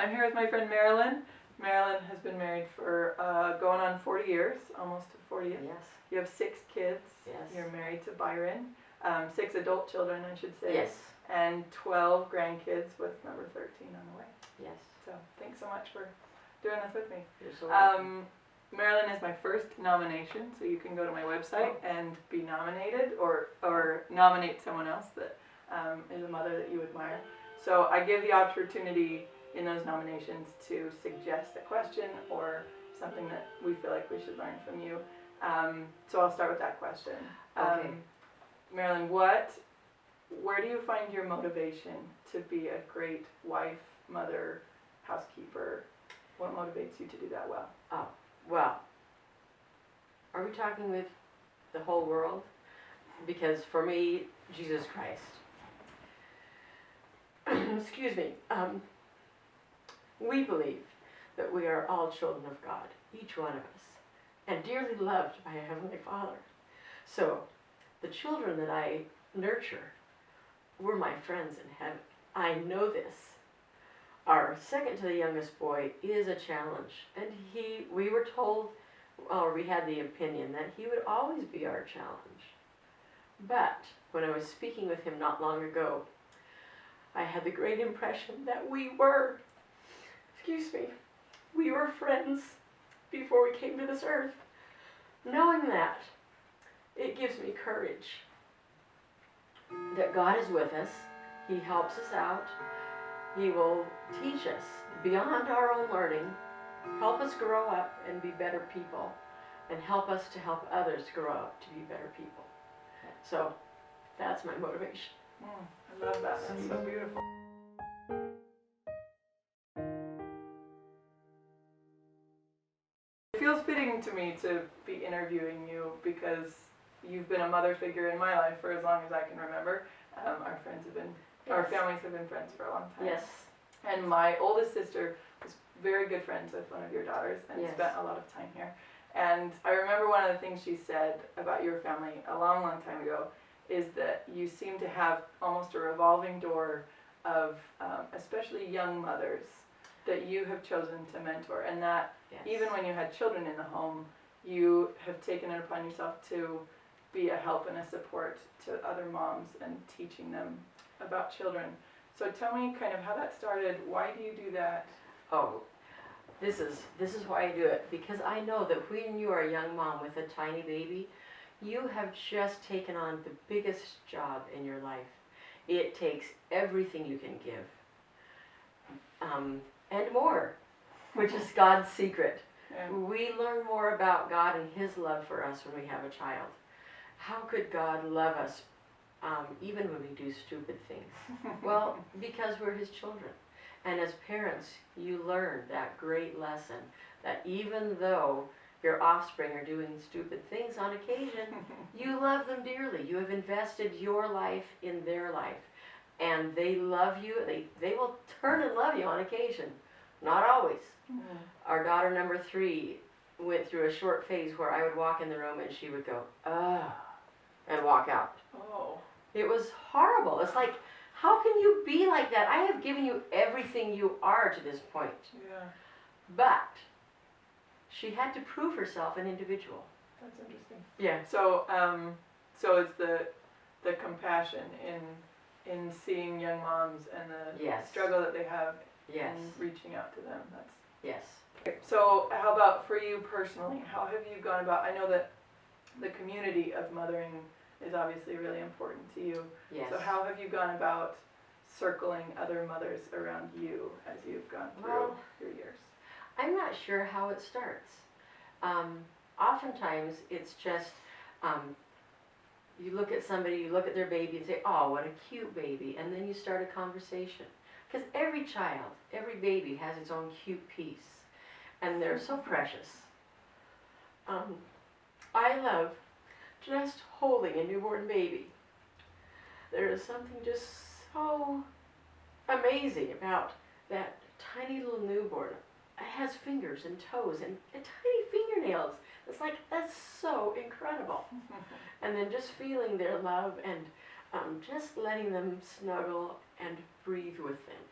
I'm here with my friend Marilyn. Marilyn has been married for going on 40 years, almost to 40. Yes. You have 6 kids. Yes. You're married to Byron. 6 adult children, I should say. Yes. And 12 grandkids with number 13 on the way. Yes. So thanks so much for doing this with me. You're so welcome. Marilyn is my first nomination, so you can go to my website and be nominated or nominate someone else that is a mother that you admire. So I give the opportunity in those nominations to suggest a question or something that we feel like we should learn from you. So I'll start with that question. Okay. Marilyn, where do you find your motivation to be a great wife, mother, housekeeper? What motivates you to do that well? Oh, well, are we talking with the whole world? Because for me, Jesus Christ. Excuse me. We believe that we are all children of God, each one of us, and dearly loved by a Heavenly Father. So, the children that I nurture were my friends in heaven. I know this. Our second to the youngest boy is a challenge, and we were told, or we had the opinion that he would always be our challenge. But when I was speaking with him not long ago, I had the great impression that we were friends before we came to this earth. Knowing that, it gives me courage that God is with us. He helps us out. He will teach us beyond our own learning, help us grow up and be better people, and help us to help others grow up to be better people. So that's my motivation. I love that. That's so beautiful. It feels fitting to me to be interviewing you because you've been a mother figure in my life for as long as I can remember. Our families have been friends for a long time. Yes. And my oldest sister was very good friends with one of your daughters and Yes. spent a lot of time here. And I remember one of the things she said about your family a long, long time ago is that you seem to have almost a revolving door of especially young mothers that you have chosen to mentor, and that Yes. even when you had children in the home, you have taken it upon yourself to be a help and a support to other moms and teaching them about children. So tell me kind of how that started. Why do you do that? Oh, this is why I do it, because I know that when you are a young mom with a tiny baby, you have just taken on the biggest job in your life. It takes everything you can give, and more, which is God's secret. Yeah. We learn more about God and His love for us when we have a child. How could God love us even when we do stupid things? Well, because we're His children. And as parents, you learn that great lesson that even though your offspring are doing stupid things on occasion, you love them dearly. You have invested your life in their life. And they love you. They will turn and love you on occasion. Not always. Mm-hmm. Our daughter number 3 went through a short phase where I would walk in the room and she would go, "Ugh," and walk out. Oh. It was horrible. It's like, how can you be like that? I have given you everything you are to this point. Yeah. But she had to prove herself an individual. That's interesting. Yeah. So, so it's the compassion in seeing young moms and the Yes. struggle that they have Yes. in reaching out to them. That's Yes. so. How about for you personally? How have you gone about? I know that the community of mothering is obviously really important to you. Yes. So how have you gone about circling other mothers around you as you've gone through Well, your years? I'm not sure how it starts. Oftentimes it's just you look at somebody, you look at their baby and say, "Oh, what a cute baby," and then you start a conversation. Because every child, every baby has its own cute piece, and they're so precious. I love just holding a newborn baby. There is something just so amazing about that tiny little newborn. It has fingers and toes and tiny fingernails. It's like, that's so incredible. And then just feeling their love and just letting them snuggle and breathe with them.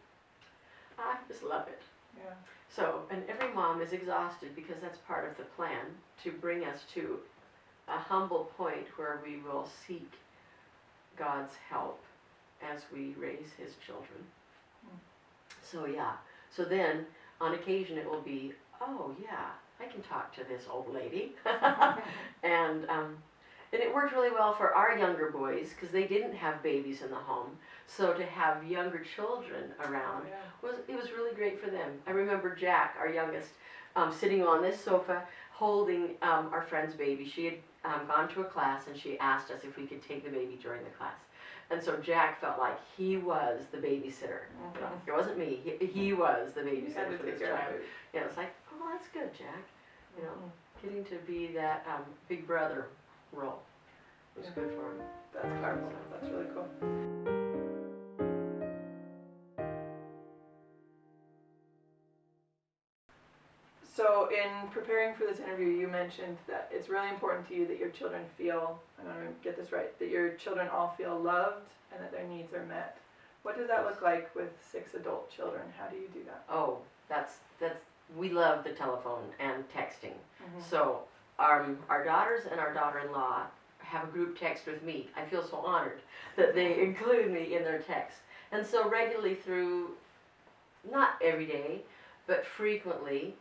I just love it. Yeah. So, and every mom is exhausted because that's part of the plan to bring us to a humble point where we will seek God's help as we raise His children. So yeah, so then on occasion it will be, oh yeah, I can talk to this old lady. and it worked really well for our younger boys because they didn't have babies in the home. So to have younger children around, it was really great for them. I remember Jack, our youngest, sitting on this sofa holding our friend's baby. She had gone to a class and she asked us if we could take the baby during the class. And so Jack felt like he was the babysitter. It wasn't me. He was the babysitter for this child. Yeah, it's like, oh, that's good, Jack. You know, getting to be that big brother role was good for him. That's powerful. That's really cool. So in preparing for this interview, you mentioned that it's really important to you that your children feel, and I'm going to get this right, that your children all feel loved and that their needs are met. What does that look like with 6 adult children? How do you do that? Oh, we love the telephone and texting. So our daughters and our daughter-in-law have a group text with me. I feel so honored that they include me in their text. And so regularly through, not every day, but frequently,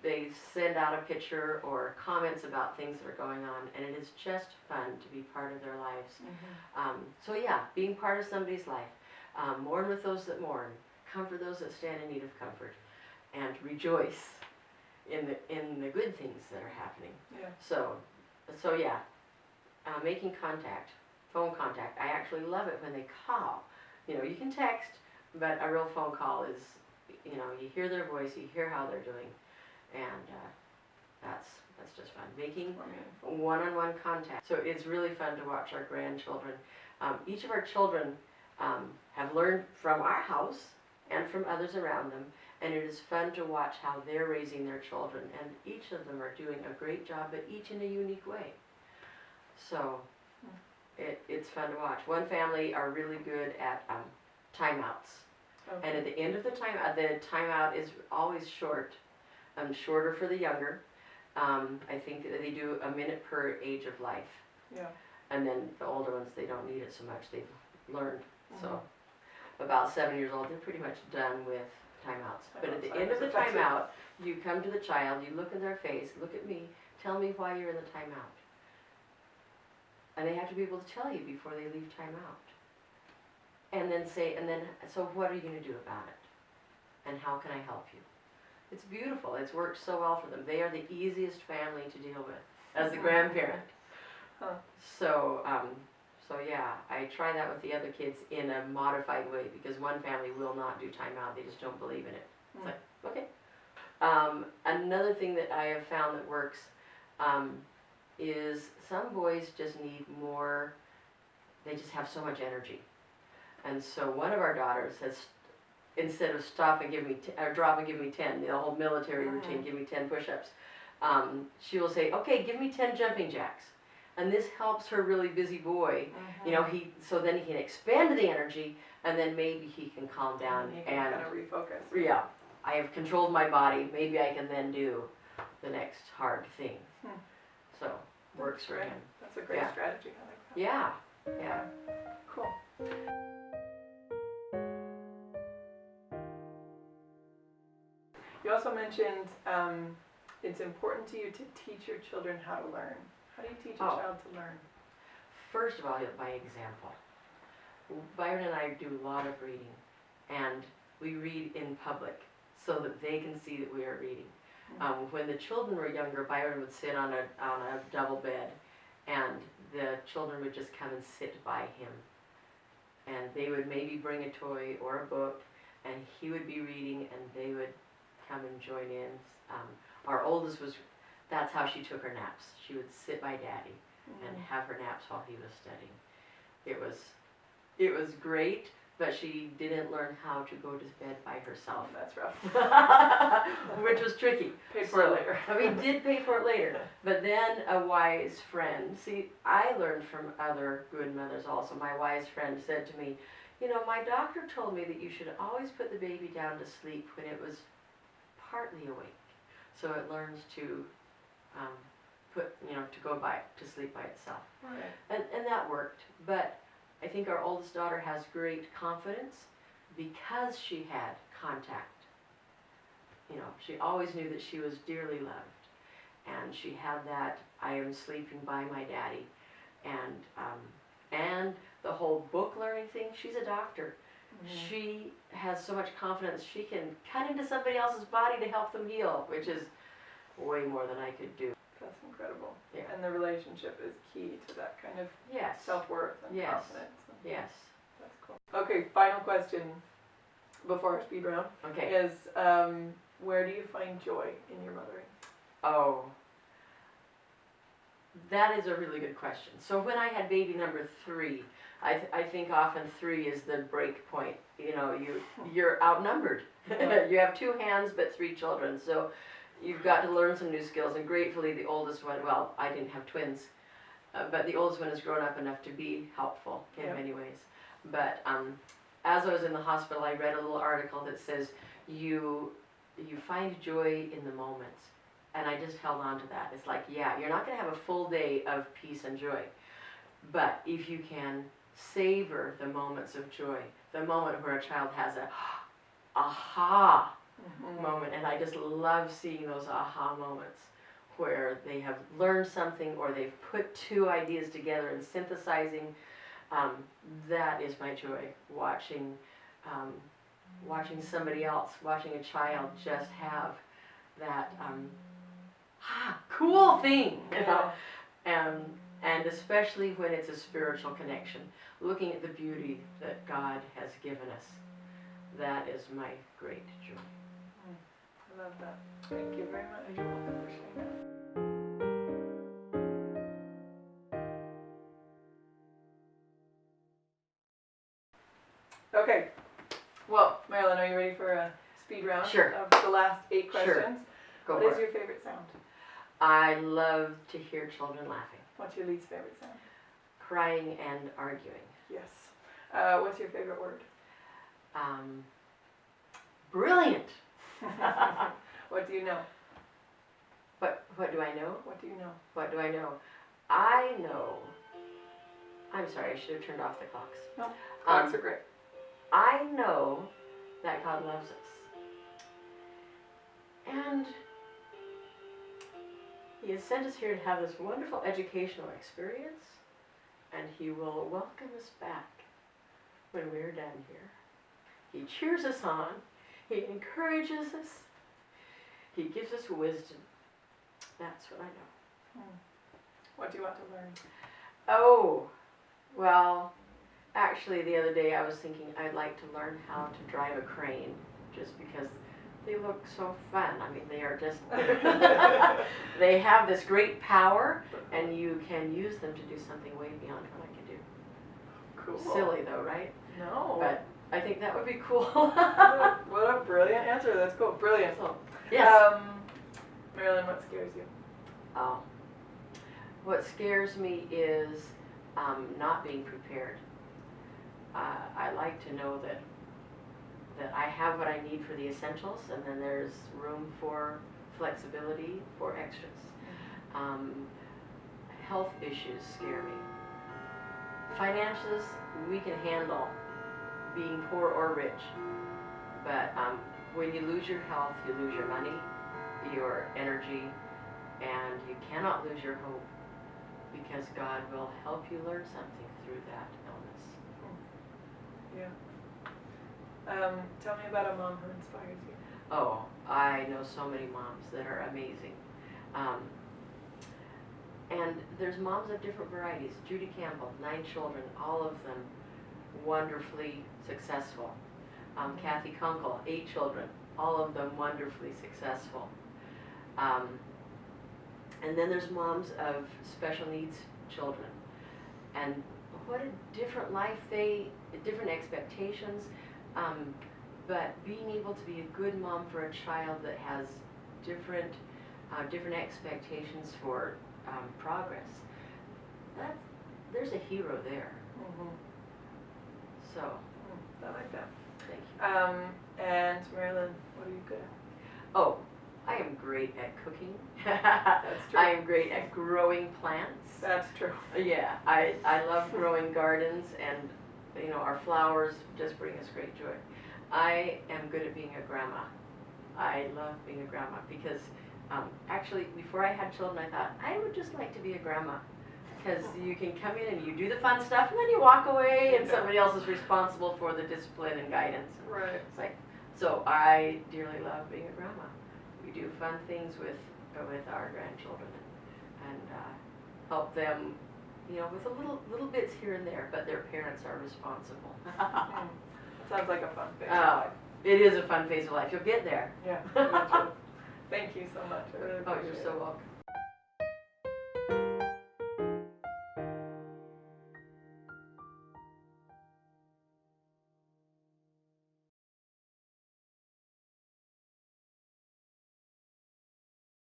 they send out a picture or comments about things that are going on, and it is just fun to be part of their lives. So yeah, being part of somebody's life. Mourn with those that mourn, comfort those that stand in need of comfort, and rejoice in the good things that are happening. Yeah. So yeah, making contact, phone contact. I actually love it when they call. You know, you can text, but a real phone call is, you know, you hear their voice, you hear how they're doing, and that's just fun. Making one-on-one contact. So it's really fun to watch our grandchildren. Each of our children have learned from our house and from others around them, and it is fun to watch how they're raising their children, and each of them are doing a great job, but each in a unique way. So it's fun to watch. One family are really good at timeouts. Okay. And at the end of the timeout is always short, shorter for the younger. I think that they do a minute per age of life. Yeah. And then the older ones, they don't need it so much. They've learned. So about 7 years old, they're pretty much done with timeouts. But at the end of the timeout, you come to the child, you look in their face, look at me, tell me why you're in the timeout. And they have to be able to tell you before they leave timeout. And then so what are you going to do about it? And how can I help you? It's beautiful. It's worked so well for them. They are the easiest family to deal with as the grandparent. So yeah, I try that with the other kids in a modified way because one family will not do timeout. They just don't believe in it. It's like, okay. Another thing that I have found that works is some boys just need more, they just have so much energy. And so one of our daughters has, instead of drop and give me 10, the whole military routine, give me 10 push-ups, she will say, okay, give me 10 jumping jacks. And this helps her really busy boy, you know, so then he can expend the energy, and then maybe he can calm down and kind of refocus. Yeah, I have controlled my body, maybe I can then do the next hard thing. So, works for him. That's a great strategy. I like that. Yeah. Cool. You also mentioned it's important to you to teach your children how to learn. How do you teach a child to learn? First of all, by example. Byron and I do a lot of reading, and we read in public so that they can see that we are reading. When the children were younger, Byron would sit on a double bed, and the children would just come and sit by him. And they would maybe bring a toy or a book, and he would be reading, and they would come and join in. Our oldest that's how she took her naps. She would sit by Daddy and have her naps while he was studying. It was great, but she didn't learn how to go to bed by herself. That's rough. Which was tricky. Paid for it later. We did pay for it later. But then a wise friend, see, I learned from other good mothers also. My wise friend said to me, You know, my doctor told me that you should always put the baby down to sleep when it was partly awake, so it learns to to go to sleep by itself. Right. And that worked, but I think our oldest daughter has great confidence because she had contact. You know, she always knew that she was dearly loved, and she had that I am sleeping by my daddy, and the whole book learning thing. She's a doctor. Mm-hmm. She has so much confidence she can cut into somebody else's body to help them heal, which is way more than I could do. That's incredible. Yeah. And the relationship is key to that kind of Yes. self-worth and Yes. confidence. Yes. That's cool. Okay, final question before our speed round Okay. is where do you find joy in your mothering? Oh, that is a really good question. So when I had baby number 3, I think often 3 is the break point. You know, you're outnumbered. You have 2 hands but 3 children, so you've got to learn some new skills. And gratefully, the oldest one, well, I didn't have twins, but the oldest one has grown up enough to be helpful in many ways. But as I was in the hospital, I read a little article that says you find joy in the moments. And I just held on to that. It's like, yeah, you're not going to have a full day of peace and joy. But if you can savor the moments of joy, the moment where a child has a aha moment, and I just love seeing those aha moments where they have learned something or they've put 2 ideas together and synthesizing. That is my joy, watching somebody else, watching a child just have that cool thing, you know, and especially when it's a spiritual connection, looking at the beauty that God has given us. That is my great joy. I love that. Thank you very much. You're welcome for sharing that. Okay. Well, Marilyn, are you ready for a speed round? Sure. Of the last 8 questions? Sure. Go What for is it. your favorite sound? I love to hear children laughing. What's your least favorite sound? Crying and arguing. Yes. What's your favorite word? Brilliant. What do you know? What do I know? What do you know? What do I know? I know. I'm sorry, I should have turned off the clocks. No, clocks are great. I know that God loves us. And He has sent us here to have this wonderful educational experience, and He will welcome us back when we're done here. He cheers us on. He encourages us. He gives us wisdom. That's what I know. What do you want to learn? Oh, well, actually the other day I was thinking I'd like to learn how to drive a crane, just because they look so fun. I mean, they are just, they have this great power, and you can use them to do something way beyond what I can do. Cool. Silly though, right? No. But I think that would be cool. What a brilliant answer. That's cool. Brilliant. So, yes. Marilyn, what scares you? Oh. What scares me is not being prepared. I like to know that I have what I need for the essentials, and then there's room for flexibility for extras. Health issues scare me. Finances, we can handle, being poor or rich. But when you lose your health, you lose your money, your energy, and you cannot lose your hope, because God will help you learn something through that illness. Yeah. Tell me about a mom who inspires you. Oh, I know so many moms that are amazing. And there's moms of different varieties. Judy Campbell, 9 children, all of them wonderfully successful. Kathy Kunkel, 8 children, all of them wonderfully successful. And then there's moms of special needs children. And what a different life different expectations, but being able to be a good mom for a child that has different expectations for progress, there's a hero there. So I like that. Thank you. And Marilyn, what are you good at? Oh, I am great at cooking. That's true. I am great at growing plants. That's true. Yeah, I love growing gardens, and you know, our flowers just bring us great joy. I am good at being a grandma. I love being a grandma because actually before I had children I thought I would just like to be a grandma, because you can come in and you do the fun stuff and then you walk away and somebody else is responsible for the discipline and guidance. Right. It's like, so I dearly love being a grandma. We do fun things with our grandchildren and help them, you know, with little bits here and there, but their parents are responsible. Sounds like a fun thing. Oh, it is a fun phase of life. You'll get there. Yeah. Thank you so much. I really Oh, appreciate you're it. so welcome.